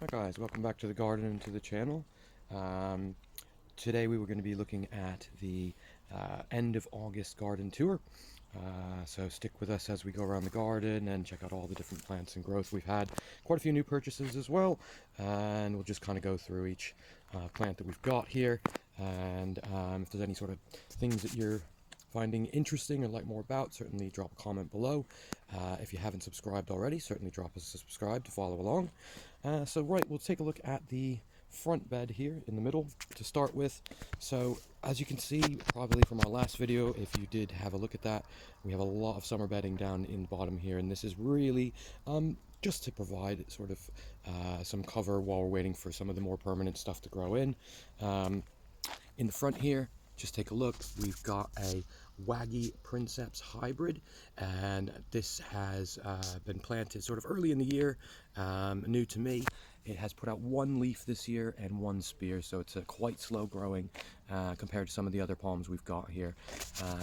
Hi guys, welcome back to the garden and to the channel. Um, Today we were going to be looking at the end of August garden tour. So stick with us as we go around the garden and check out all the different plants and growth. We've had quite a few new purchases as well, and we'll just kind of go through each plant that we've got here. And if there's any sort of things that you're finding interesting or like more about, certainly drop a comment below. If you haven't subscribed already, certainly drop us a subscribe to follow along. Right, we'll take a look at the front bed here in the middle to start with. So as you can see probably from our last video, if you did have a look at that, we have a lot of summer bedding down in the bottom here, and this is really just to provide sort of some cover while we're waiting for some of the more permanent stuff to grow in. In the front here, just take a look, we've got a Waggy Princeps hybrid, and this has been planted sort of early in the year, new to me. It has put out one leaf this year and one spear, so it's a quite slow growing compared to some of the other palms we've got here.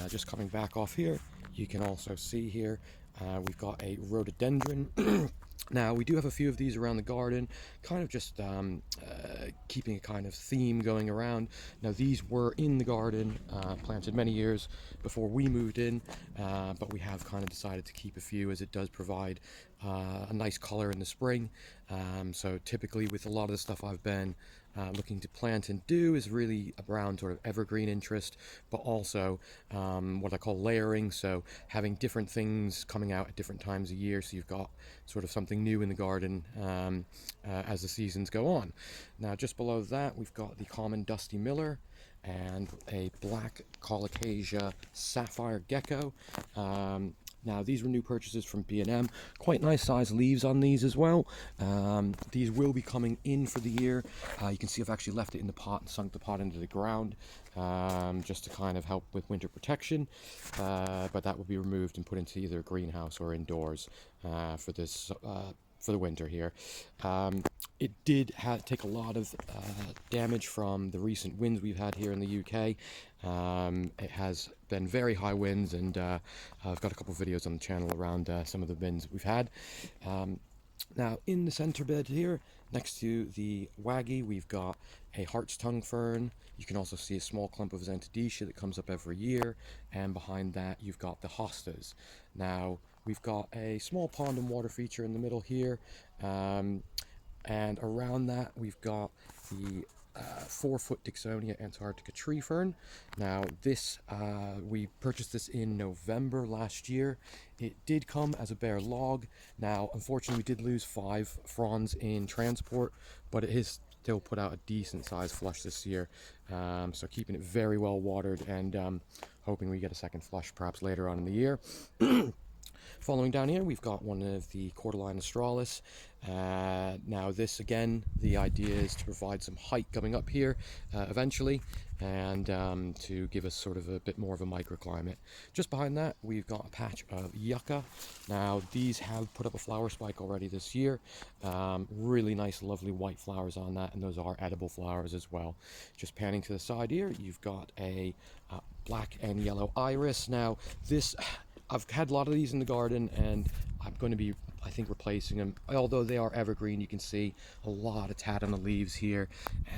Just coming back off here, you can also see here we've got a rhododendron. Now, we do have a few of these around the garden, kind of just keeping a kind of theme going around. Now, these were in the garden, planted many years before we moved in, but we have kind of decided to keep a few as it does provide a nice color in the spring. So typically with a lot of the stuff I've been looking to plant and do is really around sort of evergreen interest, but also what I call layering, so having different things coming out at different times of year, so you've got sort of something new in the garden as the seasons go on. Now just below that we've got the common dusty miller and a black colocasia sapphire gecko. Now these were new purchases from B&M. Quite nice size leaves on these as well. These will be coming in for the year. You can see I've actually left it in the pot and sunk the pot into the ground just to kind of help with winter protection. But that will be removed and put into either a greenhouse or indoors for this for the winter here. It did take a lot of damage from the recent winds we've had here in the UK. It has been very high winds, and I've got a couple of videos on the channel around some of the winds we've had. Now in the center bed here, next to the Waggy, we've got a hart's tongue fern. You can also see a small clump of Xanthodecia that comes up every year, and behind that you've got the hostas. Now we've got a small pond and water feature in the middle here, and around that we've got the 4-foot Dixonia Antarctica tree fern. Now this, we purchased this in November last year. It did come as a bare log. Now unfortunately we did lose 5 fronds in transport, but it is still put out a decent sized flush this year. So keeping it very well watered, and hoping we get a second flush perhaps later on in the year. Following down here, we've got one of the Cordyline australis. Now this, again, the idea is to provide some height coming up here eventually, and to give us sort of a bit more of a microclimate. Just behind that, we've got a patch of yucca. Now these have put up a flower spike already this year. Really nice, lovely white flowers on that, and those are edible flowers as well. Just panning to the side here, you've got a black and yellow iris. Now this, I've had a lot of these in the garden, and I'm going to be, I think, replacing them. Although they are evergreen, you can see a lot of tat on the leaves here.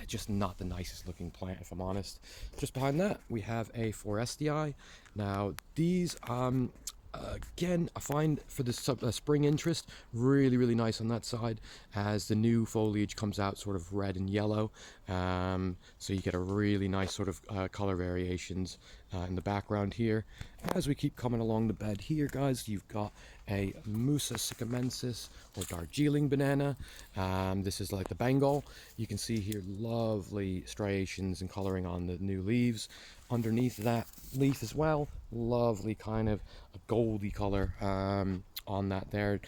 Just not the nicest looking plant, if I'm honest. Just behind that, we have a Forestii. Now these, again, I find for the spring interest, really nice on that side as the new foliage comes out sort of red and yellow. So you get a really nice sort of color variations in the background here. As we keep coming along the bed here, guys, you've got a Musa sycamensis or Darjeeling banana. This is like the Bengal. You can see here lovely striations and coloring on the new leaves. Underneath that leaf as well, lovely kind of a goldy color on that there.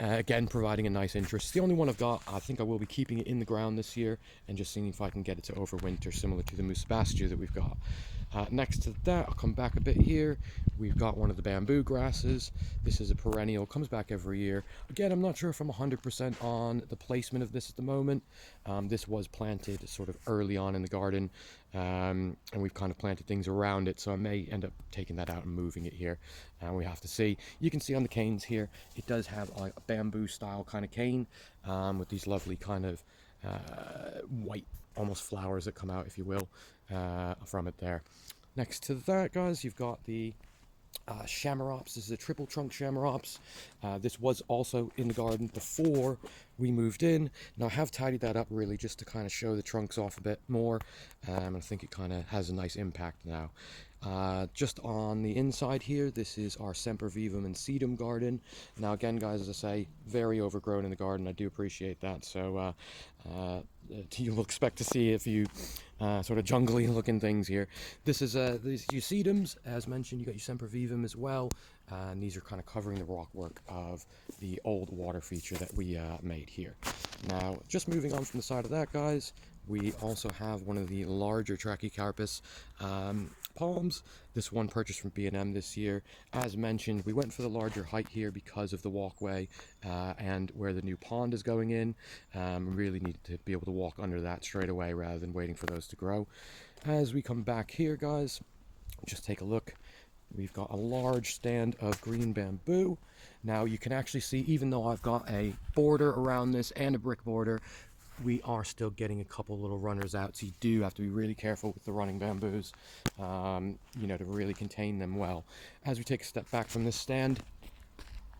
Again, providing a nice interest. It's the only one I've got. I think I will be keeping it in the ground this year and just seeing if I can get it to overwinter, similar to the Musa bastiu that we've got. Next to that, I'll come back a bit here. We've got one of the bamboo grasses. This is a perennial, comes back every year. Again, I'm not sure if I'm 100% on the placement of this at the moment. This was planted sort of early on in the garden, and we've kind of planted things around it, so I may end up taking that out and moving it here. And we have to see. You can see on the canes here, it does have a bamboo style kind of cane with these lovely kind of white almost flowers that come out, if you will, from it there. Next to that, guys, you've got the chamaerops. This is a triple trunk chamaerops. This was also in the garden before we moved in. Now I have tidied that up really just to kind of show the trunks off a bit more. I think it kind of has a nice impact now. Just on the inside here, this is our sempervivum and sedum garden. Now again, guys, as I say, very overgrown in the garden. I do appreciate that. So you'll expect to see a few sort of jungly looking things here. This is these sedums, as mentioned. You got your sempervivum as well, and these are kind of covering the rock work of the old water feature that we made here. Now, just moving on from the side of that, guys, we also have one of the larger Trachycarpus palms. This one purchased from B&M this year. As mentioned, we went for the larger height here because of the walkway and where the new pond is going in. Really need to be able to walk under that straight away rather than waiting for those to grow. As we come back here, guys, just take a look. We've got a large stand of green bamboo. Now you can actually see, even though I've got a border around this and a brick border, we are still getting a couple little runners out, so you do have to be really careful with the running bamboos, you know, to really contain them well. As we take a step back from this stand,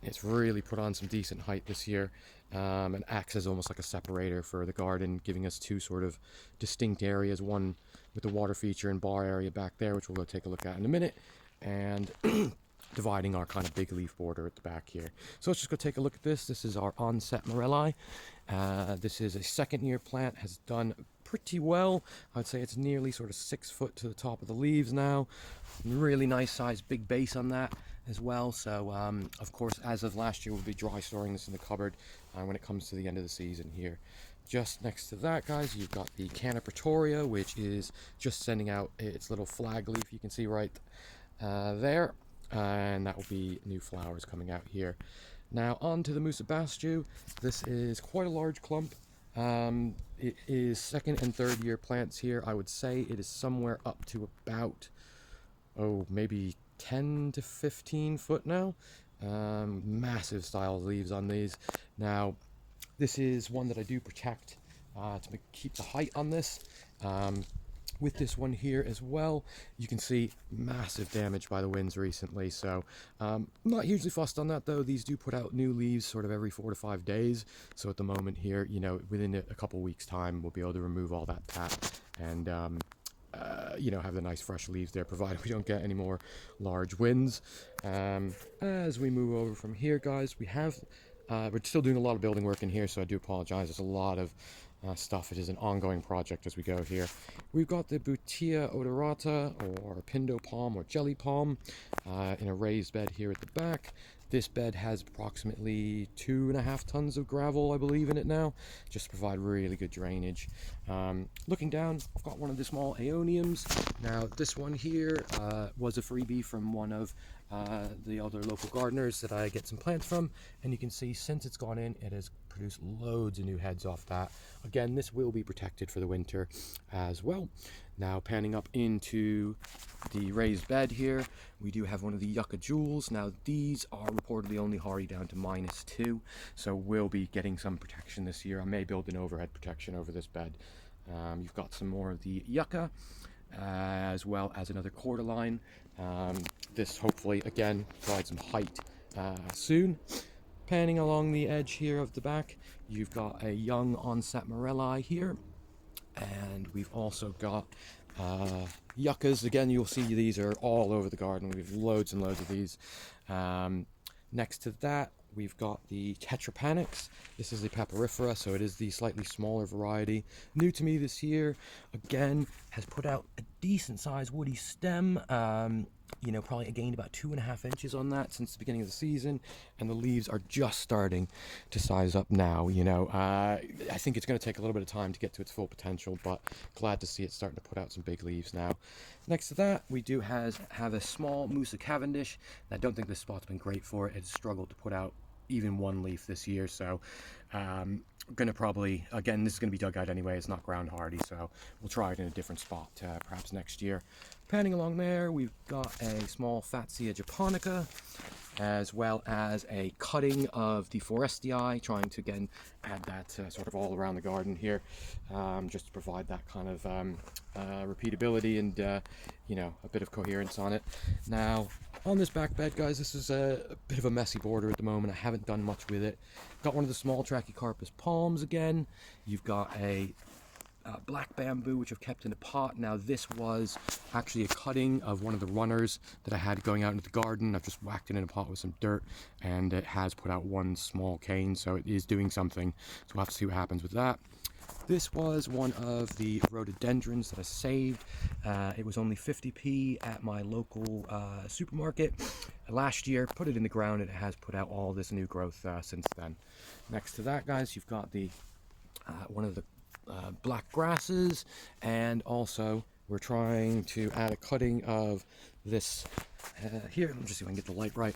it's really put on some decent height this year, and acts as almost like a separator for the garden, giving us two sort of distinct areas, one with the water feature and bar area back there, which we'll go take a look at in a minute, and dividing our kind of big leaf border at the back here. So let's just go take a look at this. This is our onset morelli. This is a second year plant, has done pretty well. I'd say it's nearly sort of 6 foot to the top of the leaves now. Really nice size big base on that as well. So of course, as of last year, we'll be dry storing this in the cupboard when it comes to the end of the season here. Just next to that, guys, you've got the Canna Pretoria, which is just sending out its little flag leaf, you can see right there. And that will be new flowers coming out here. Now on to the Musa Bastu. This is quite a large clump. It is second and third year plants here. I would say it is somewhere up to about, maybe 10 to 15 foot now. Massive style leaves on these. Now this is one that I do protect to keep the height on this. With this one here as well, you can see massive damage by the winds recently, so not hugely fussed on that though. These do put out new leaves sort of every 4 to 5 days, so at the moment here, you know, within a couple weeks time we'll be able to remove all that pat and you know, have the nice fresh leaves there, provided we don't get any more large winds. As we move over from here, guys, we have we're still doing a lot of building work in here, so I do apologize. There's a lot of stuff. It is an ongoing project as we go here. We've got the Butea odorata, or pindo palm or jelly palm, in a raised bed here at the back. This bed has approximately 2.5 tons of gravel, I believe, in it now, just to provide really good drainage. Looking down, I've got one of the small aeoniums. Now, this one here was a freebie from one of the other local gardeners that I get some plants from, and you can see since it's gone in, it has produced loads of new heads off that. Again, this will be protected for the winter as well. Now panning up into the raised bed here, we do have one of the yucca jewels. Now these are reportedly only hardy down to -2, so we'll be getting some protection this year. I may build an overhead protection over this bed. You've got some more of the yucca, as well as another cordyline. This hopefully again provides some height soon. Panning along the edge here of the back, you've got a young onset morelli here, and we've also got yuccas. Again, you'll see these are all over the garden. We have loads and loads of these. Next to that, we've got the tetrapanax. This is the papyrifera, so it is the slightly smaller variety. New to me this year. Again, has put out a decent sized woody stem. you know, probably gained about 2.5 inches on that since the beginning of the season, and the leaves are just starting to size up now. You know, I think it's going to take a little bit of time to get to its full potential, but glad to see it starting to put out some big leaves now. Next to that, we do have a small Musa Cavendish. I don't think this spot's been great for it. It's struggled to put out even one leaf this year, so gonna probably, again, this is gonna be dug out anyway. It's not ground hardy, so we'll try it in a different spot perhaps next year. Panning along there, we've got a small Fatsia japonica, as well as a cutting of the Forestii, trying to again add that sort of all around the garden here, just to provide that kind of repeatability and you know, a bit of coherence on it. Now on this back bed, guys, this is a bit of a messy border at the moment. I haven't done much with it. Got one of the small Trachycarpus palms again. You've got a black bamboo, which I've kept in a pot. Now this was actually a cutting of one of the runners that I had going out into the garden. I've just whacked it in a pot with some dirt, and it has put out one small cane, so it is doing something. So we'll have to see what happens with that. This was one of the rhododendrons that I saved. It was only 50p at my local supermarket last year. Put it in the ground, and it has put out all this new growth since then. Next to that, guys, you've got the one of the black grasses, and also we're trying to add a cutting of this here. Let me just see if I can get the light right.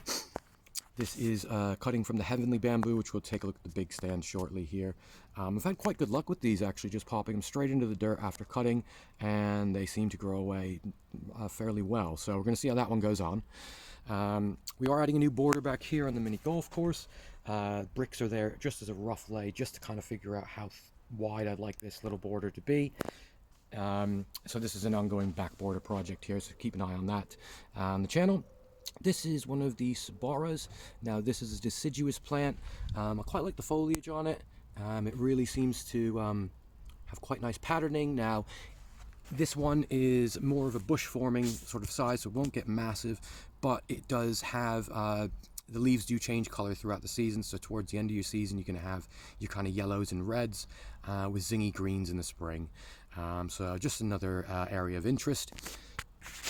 This is cutting from the Heavenly Bamboo, which we'll take a look at the big stand shortly here. I've had quite good luck with these, actually, just popping them straight into the dirt after cutting, and they seem to grow away fairly well. So we're going to see how that one goes on. We are adding a new border back here on the mini golf course. Bricks are there just as a rough lay, just to kind of figure out how wide I'd like this little border to be. So this is an ongoing back border project here, so keep an eye on that on the channel. This is one of the Sabaras. Now this is a deciduous plant. I quite like the foliage on it. It really seems to have quite nice patterning. Now this one is more of a bush forming sort of size, so it won't get massive, but it does have the leaves do change color throughout the season. So towards the end of your season, you can have your kind of yellows and reds with zingy greens in the spring. So just another area of interest.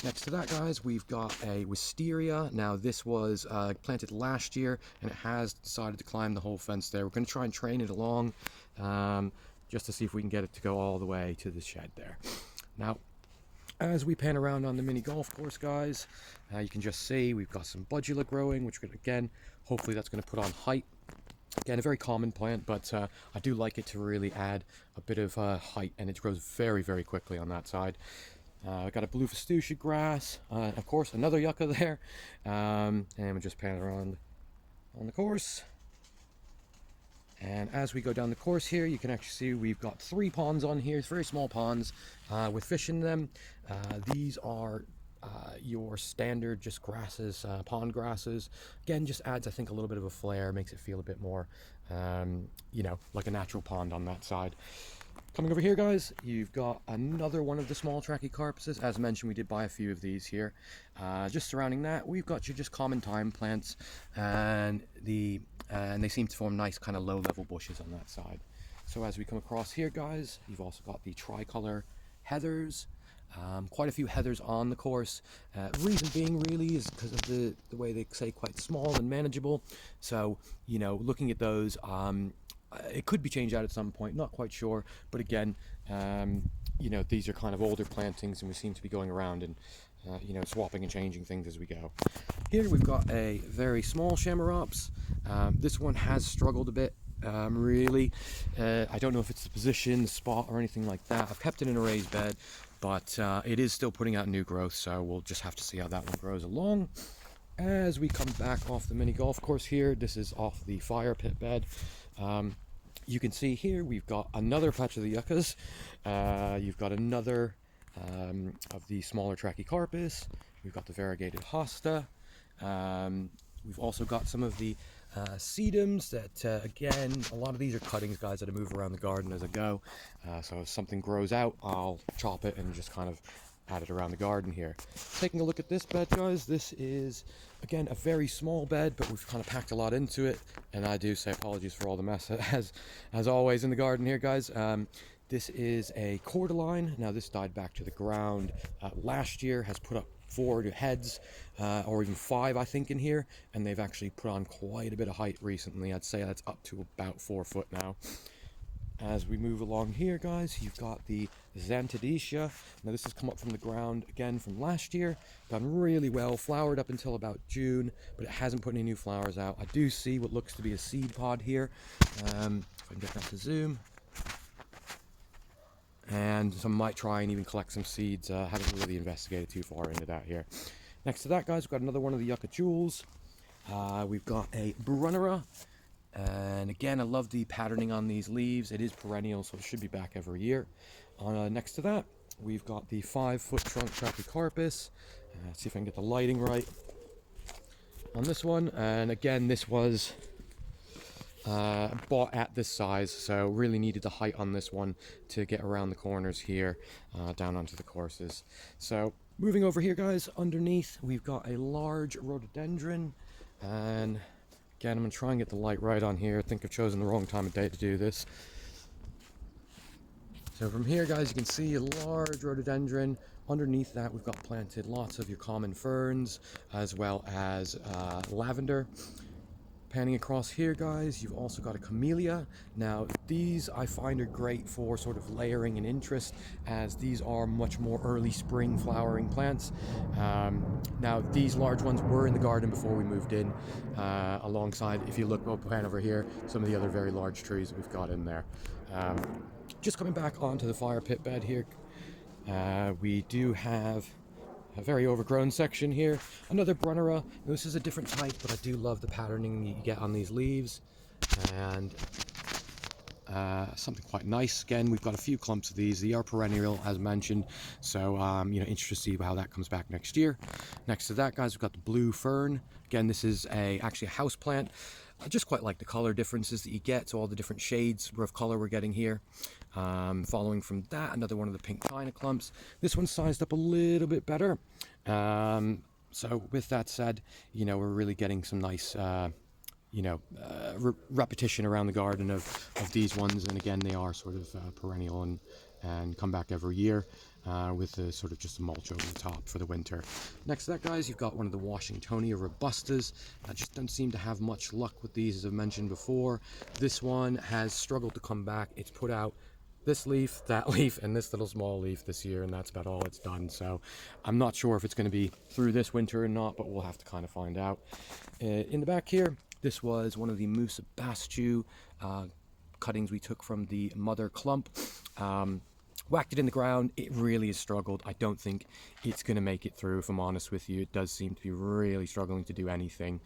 Next to that, guys, we've got a wisteria. Now this was planted last year, and it has decided to climb the whole fence there. We're going to try and train it along just to see if we can get it to go all the way to the shed there. Now as we pan around on the mini golf course, guys, you can just see we've got some budula growing, which again, hopefully that's going to put on height. Again, a very common plant, but I do like it to really add a bit of height, and it grows very, very quickly on that side. I've got a blue Festucia grass, of course, another yucca there, and we'll just pan around on the course. And as we go down the course here, you can actually see we've got 3 ponds on here, very small ponds with fish in them. These are your standard just grasses, pond grasses. Again, just adds, I think, a little bit of a flair, makes it feel a bit more, you know, like a natural pond on that side. Coming over here, guys, you've got another one of the small Trachycarpuses. As mentioned, we did buy a few of these here. Just surrounding that, we've got your just common thyme plants, and they seem to form nice kind of low-level bushes on that side. So as we come across here, guys, you've also got the tricolor heathers. Quite a few heathers on the course. Reason being really is because of the way they say quite small and manageable. So, you know, looking at those, it could be changed out at some point, not quite sure, but again, you know, these are kind of older plantings, and we seem to be going around and you know, swapping and changing things as we go. Here we've got a very small Chamaerops. This one has struggled a bit, really. I don't know if it's the position, the spot, or anything like that. I've kept it in a raised bed, but it is still putting out new growth, so we'll just have to see how that one grows along. As we come back off the mini golf course here, this is off the fire pit bed. You can see here we've got another patch of the yuccas. You've got another of the smaller Trachycarpus. We've got the variegated hosta. We've also got some of the sedums that, again, a lot of these are cuttings, guys, that I move around the garden as I go. So if something grows out, I'll chop it and just kind of add it around the garden here. Taking a look at this bed, guys, this is, again, a very small bed, but we've kind of packed a lot into it, and I do say apologies for all the mess as always in the garden here, guys. This is a cordyline. Now this died back to the ground last year, has put up 4 heads or even 5 I think in here, and they've actually put on quite a bit of height recently. I'd say that's up to about 4 foot now. As we move along here, guys, you've got the Xanthodecia. Now this has come up from the ground again from last year, done really well, flowered up until about June, but it hasn't put any new flowers out. I do see what looks to be a seed pod here, if I can get that to zoom. And some might try and even collect some seeds. Haven't really investigated too far into that here. Next to that, guys, we've got another one of the Yucca Jewels. We've got a Brunnera. And again, I love the patterning on these leaves. It is perennial, so it should be back every year. Next to that, we've got the 5-foot trunk Trachycarpus. Let's see if I can get the lighting right on this one. And again, this was bought at this size, so really needed the height on this one to get around the corners here, down onto the courses. So moving over here, guys, underneath, we've got a large rhododendron. And again, I'm going to try and get the light right on here. I think I've chosen the wrong time of day to do this. So from here, guys, you can see a large rhododendron. Underneath that, we've got planted lots of your common ferns, as well as lavender. Panning across here, guys, you've also got a camellia. Now, these I find are great for sort of layering and interest, as these are much more early spring flowering plants. Now, these large ones were in the garden before we moved in, alongside, if you look up over here, some of the other very large trees that we've got in there. Just coming back onto the fire pit bed here, we do have a very overgrown section here. Another Brunnera. This is a different type, but I do love the patterning you get on these leaves. And something quite nice. Again, we've got a few clumps of these. They are perennial, as mentioned. So, interested to see how that comes back next year. Next to that, guys, we've got the blue fern. Again, this is actually a house plant. I just quite like the color differences that you get, so all the different shades of color we're getting here. Following from that, another one of the pink china clumps. This one's sized up a little bit better. So with that said, we're really getting some nice, repetition around the garden of these ones. And again, they are sort of perennial and come back every year. With the sort of just a mulch over the top for the winter. Next to that, guys, you've got one of the Washingtonia robustas. I just don't seem to have much luck with these, as I've mentioned before. This one has struggled to come back. It's put out this leaf, that leaf, and this little small leaf this year, and that's about all it's done. So I'm not sure if it's going to be through this winter or not, but we'll have to kind of find out. In the back here, this was one of the Musa Bastiu cuttings we took from the mother clump. Whacked it in the ground. It really has struggled. I don't think it's going to make it through, if I'm honest with you. It does seem to be really struggling to do anything.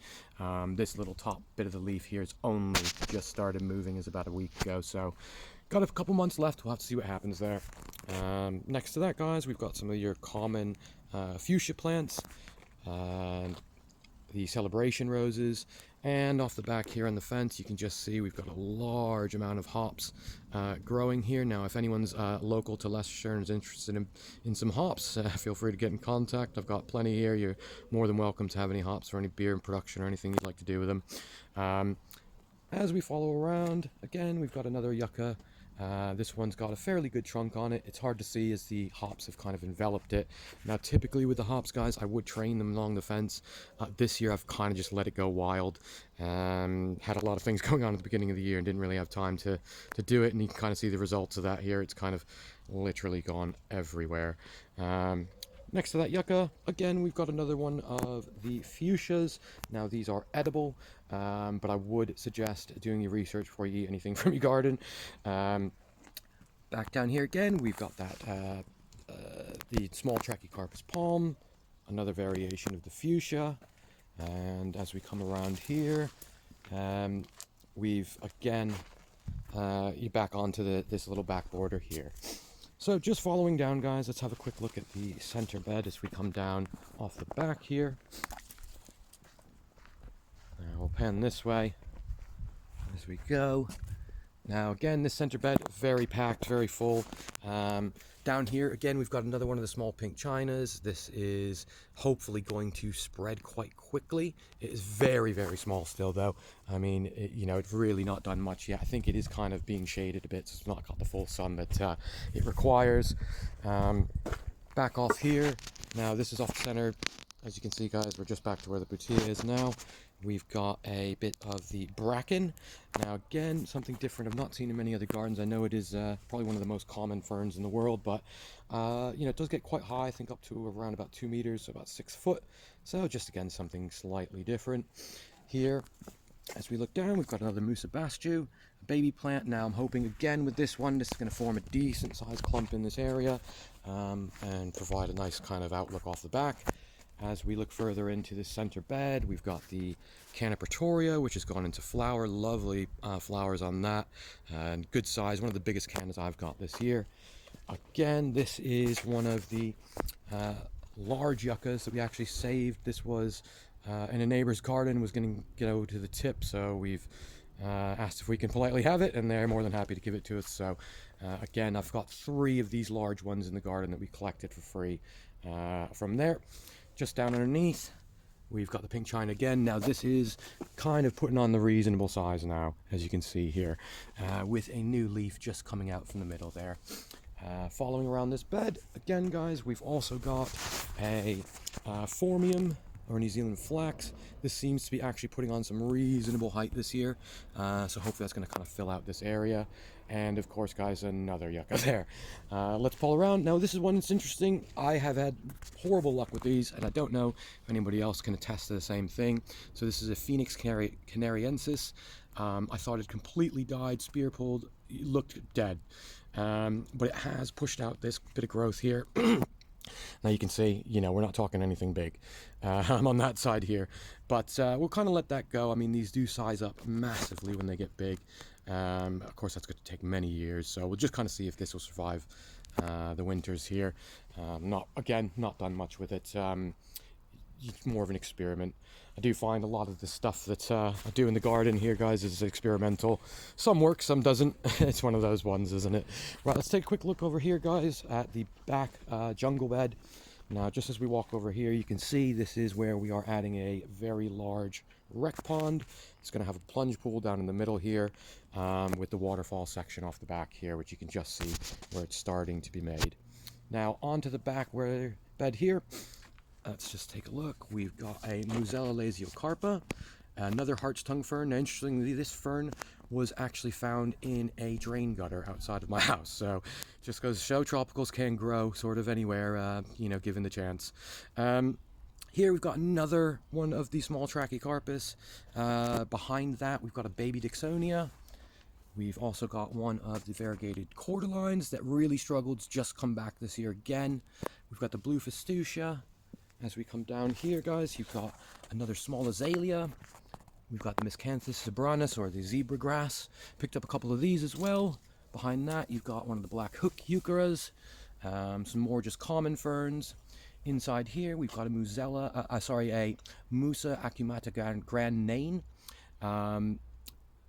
This little top bit of the leaf here has only just started moving as about a week ago, so got a couple months left. We'll have to see what happens there. Next to that, guys, we've got some of your common fuchsia plants, and the celebration roses. And off the back here on the fence, you can just see we've got a large amount of hops growing here. Now, if anyone's local to Leicestershire and is interested in some hops, feel free to get in contact. I've got plenty here. You're more than welcome to have any hops or any beer in production or anything you'd like to do with them. As we follow around, again, we've got another yucca. This one's got a fairly good trunk on it. It's hard to see as the hops have kind of enveloped it. Now, typically with the hops, guys, I would train them along the fence. This year, I've kind of just let it go wild. Had a lot of things going on at the beginning of the year and didn't really have time to do it. And you can kind of see the results of that here. It's kind of literally gone everywhere. Next to that yucca, again, we've got another one of the fuchsias. Now, these are edible, but I would suggest doing your research before you eat anything from your garden. Back down here again, we've got that the small Trachycarpus palm, another variation of the fuchsia. And as we come around here, we've again you back onto this little back border here. So just following down, guys, let's have a quick look at the center bed as we come down off the back here. Now we'll pan this way as we go. Now again, this center bed, very packed, very full. Down here, again, we've got another one of the small pink chinas. This is hopefully going to spread quite quickly. It is very, very small still, though. I mean, it's really not done much yet. I think it is kind of being shaded a bit, so it's not got the full sun that it requires. back off here. Now this is off center. As you can see, guys, we're just back to where the boutia is now. We've got a bit of the bracken. Now again, something different I've not seen in many other gardens. I know it is probably one of the most common ferns in the world, but you know, it does get quite high, I think up to around about 2 meters, so about 6 foot. So just again, something slightly different. Here, as we look down, we've got another Musa Bastiu, a baby plant. Now I'm hoping again with this one, this is going to form a decent sized clump in this area and provide a nice kind of outlook off the back. As we look further into the center bed, we've got the Canapertoria, which has gone into flower. Lovely flowers on that, and good size. One of the biggest cannas I've got this year. Again, this is one of the large yuccas that we actually saved. This was in a neighbor's garden, was going to go to the tip, so we've asked if we can politely have it, and they're more than happy to give it to us. So again, I've got 3 of these large ones in the garden that we collected for free from there. Just down underneath, we've got the pink china again. Now this is kind of putting on the reasonable size now, as you can see here, with a new leaf just coming out from the middle there. Following around this bed, again, guys, we've also got a Formium, or New Zealand flax. This seems to be actually putting on some reasonable height this year, so hopefully that's going to kind of fill out this area. And of course, guys, another yucca there. Let's pull around. Now this is one that's interesting. I have had horrible luck with these, and I don't know if anybody else can attest to the same thing. So this is a Phoenix canariensis. I thought it completely died, spear pulled, looked dead, but it has pushed out this bit of growth here. Now you can see, you know, we're not talking anything big. I'm on that side here, but we'll kind of let that go. I mean, these do size up massively when they get big. Of course, that's going to take many years, so we'll just kind of see if this will survive the winters here. Not done much with it. It's more of an experiment. I do find a lot of the stuff that I do in the garden here, guys, is experimental. Some works, some doesn't. It's one of those ones, isn't it? Right, let's take a quick look over here, guys, at the back jungle bed. Now, just as we walk over here, you can see this is where we are adding a very large rec pond. It's going to have a plunge pool down in the middle here, with the waterfall section off the back here, which you can just see where it's starting to be made. Now, onto the back bed here. Let's just take a look. We've got a Musella lasiocarpa, another hart's tongue fern. Now, interestingly, this fern was actually found in a drain gutter outside of my house. So just goes to show tropicals can grow sort of anywhere, you know, given the chance. Here we've got another one of the small Trachycarpus. Behind that, we've got a baby Dixonia. We've also got one of the variegated cordylines that really struggled to just come back this year again. We've got the blue Festucia. As we come down here, guys, you've got another small azalea. We've got the Miscanthus sabranus, or the zebra grass. Picked up a couple of these as well. Behind that, you've got one of the black hook eucharas. Some more just common ferns. Inside here, we've got a a Musa acumata grand nain.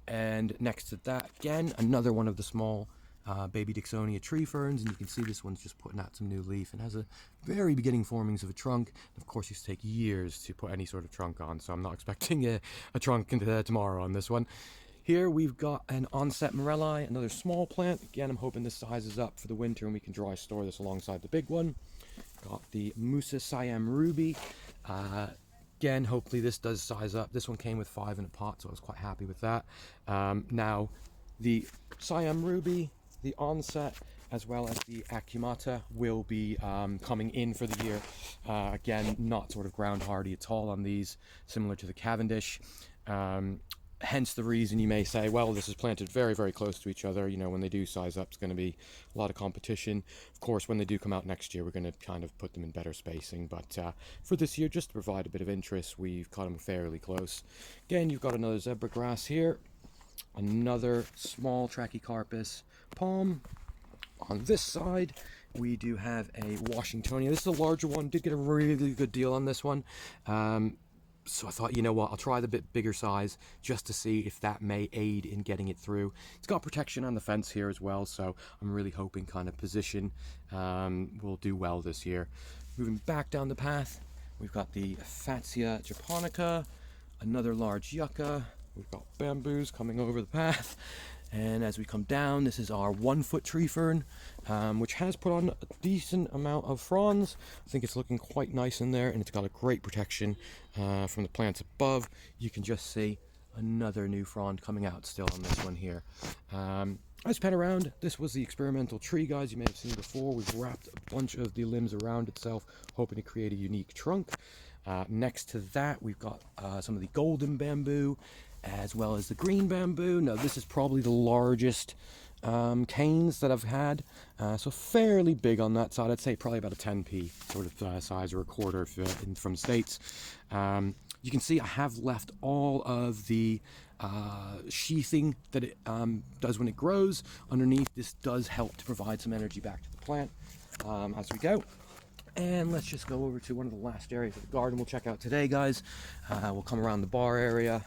And next to that, again, another one of the small baby Dixonia tree ferns, and you can see this one's just putting out some new leaf and has a very beginning formings of a trunk. Of course, it used to take years to put any sort of trunk on, so I'm not expecting a trunk tomorrow on this one. Here we've got an onset morelli, another small plant. Again, I'm hoping this sizes up for the winter and we can dry store this alongside the big one. Got the Musa Siam ruby. Again, hopefully this does size up. This one came with 5 in a pot, so I was quite happy with that. Now, the Siam ruby, the onset, as well as the acumata will be coming in for the year. Again, not sort of ground hardy at all on these, similar to the Cavendish. Hence the reason you may say, well, this is planted very, very close to each other. You know, when they do size up, it's going to be a lot of competition. Of course, when they do come out next year, we're going to kind of put them in better spacing. But for this year, just to provide a bit of interest, we've cut them fairly close. Again, you've got another zebra grass here. Another small Trachycarpus palm. On this side, we do have a Washingtonia. This is a larger one. Did get a really good deal on this one. So I thought, you know what, I'll try the bit bigger size just to see if that may aid in getting it through. It's got protection on the fence here as well, so I'm really hoping kind of position will do well this year. Moving back down the path, we've got the Fatsia japonica, another large yucca. We've got bamboos coming over the path. And as we come down, this is our 1-foot tree fern, which has put on a decent amount of fronds. I think it's looking quite nice in there, and it's got a great protection from the plants above. You can just see another new frond coming out still on this one here. As we pan around, this was the experimental tree, guys. You may have seen before. We've wrapped a bunch of the limbs around itself, hoping to create a unique trunk. Next to that, we've got some of the golden bamboo, as well as the green bamboo. Now, this is probably the largest canes that I've had, so fairly big on that side. I'd say probably about a 10p sort of size, or a quarter from States. You can see I have left all of the sheathing that it does when it grows underneath. This does help to provide some energy back to the plant as we go. And let's just go over to one of the last areas of the garden we'll check out today, guys. We'll come around the bar area.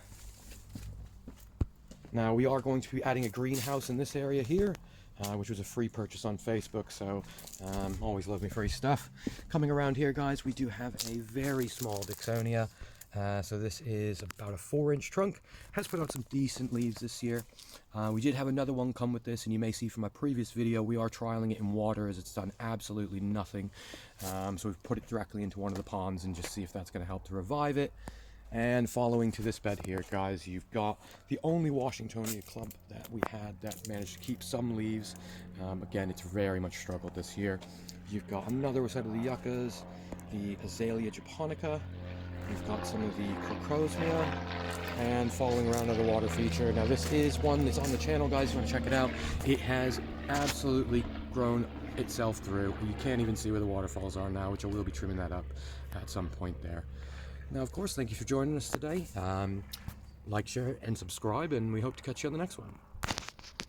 Now, we are going to be adding a greenhouse in this area here, which was a free purchase on Facebook, so always love me free stuff. Coming around here, guys, we do have a very small Dixonia. So this is about a 4-inch trunk. Has put out some decent leaves this year. We did have another one come with this, and you may see from my previous video, we are trialing it in water as it's done absolutely nothing. So we've put it directly into one of the ponds and just see if that's going to help to revive it. And following to this bed here, guys, you've got the only Washingtonia clump that we had that managed to keep some leaves. Again, it's very much struggled this year. You've got another set of the yuccas, the Azalea japonica. We've got some of the crocosmia, and following around are the water feature. Now, this is one that's on the channel, guys. If you want to check it out, it has absolutely grown itself through. You can't even see where the waterfalls are now, which I will be trimming that up at some point there. Now, of course, thank you for joining us today. Like, share, and subscribe, and we hope to catch you on the next one.